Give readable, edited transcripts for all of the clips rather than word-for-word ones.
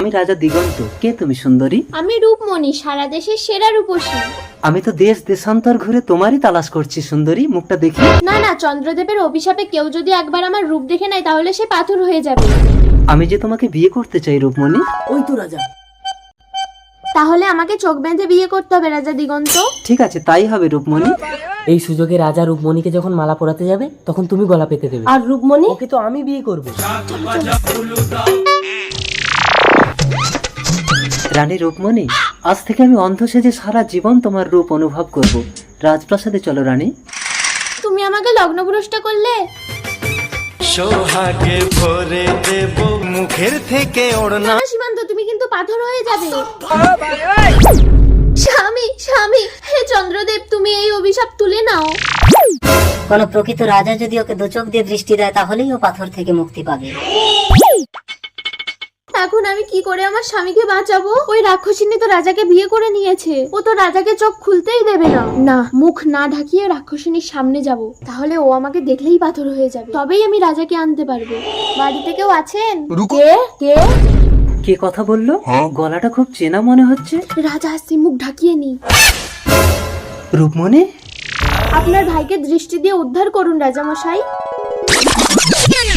আমি রাজা দিগন্ত। কে তুমি সুন্দরী? আমি রূপমণি, সারা দেশের সেরা রূপসী। আমি তো দেশ দেশান্তর ঘুরে তোমারই তালাশ করছি সুন্দরী, মুখটা দেখি। না না, চন্দ্রদেবের অভিশাপে কেউ যদি একবার আমার রূপ দেখে নেয় তাহলে সে পাথর হয়ে যাবে। আমি যে তোমাকে বিয়ে করতে চাই রূপমণি। ওই তো রাজা। তাহলে আমাকে চোখ বেঁধে বিয়ে করতে হবে রাজা দিগন্ত। ঠিক আছে, তাই হবে রূপমণি। এই সুযোগে রাজা রূপমণিকে যখন মালা পরাতে যাবে তখন তুমি গলা পেতে দেবে। আর রূপমণি? ওকে তো আমি বিয়ে করব। রানী রূপমণি, আজ থেকে আমি অন্ধ সেজে সারা জীবন তোমার রূপ অনুভব করব। রাজপ্রাসাদে চলো রানী। তুমি আমাকে লগ্নভ্রষ্ট করলে। সোহাগে ভরে দেব মুখের থেকে ওড়না। সীমান্ত, তুমি কিন্তু পাথর হয়ে যাবে। স্বামী স্বামী, হে চন্দ্রদেব, তুমি এই অভিশাপ তুলে নাও। কোন প্রকৃত রাজা যদি ওকে দুচোখ দিয়ে দৃষ্টি দেয় তাহলেই ও পাথর থেকে মুক্তি পাবে। এখন আমি কি করে আমার স্বামীকে বাঁচাবো? ওই রাক্ষসিনী তো রাজাকে বিয়ে করে নিয়েছে, ও তো রাজাকে চোখ খুলতেই দেবে না। না, মুখ না ঢাকিয়ে রাক্ষসিনীর সামনে যাব, তাহলে ও আমাকে দেখলেই পাথর হয়ে যাবে, তবেই আমি রাজাকে আনতে পারবো। বাড়িতে কেউ আছেন? কে কে কে কথা বললো? গলাটা খুব চেনা মনে হচ্ছে। রাজা আসছে, মুখ ঢাকিয়ে নি। রূপমণি, আপনার ভাইকে দৃষ্টি দিয়ে উদ্ধার করুন রাজামশাই।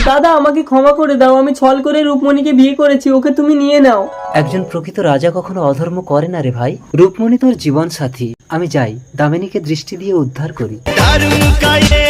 দাদা, আমাকে ক্ষমা করে দাও, আমি ছল করে রূপমণিকে বিয়ে করেছি, ওকে তুমি নিয়ে নাও। একজন প্রকৃত রাজা কখনো অধর্ম করে না রে ভাই। রূপমণি তোর জীবন সাথী। আমি যাই, দামিনীকে দৃষ্টি দিয়ে উদ্ধার করি। দারুণ কায়ে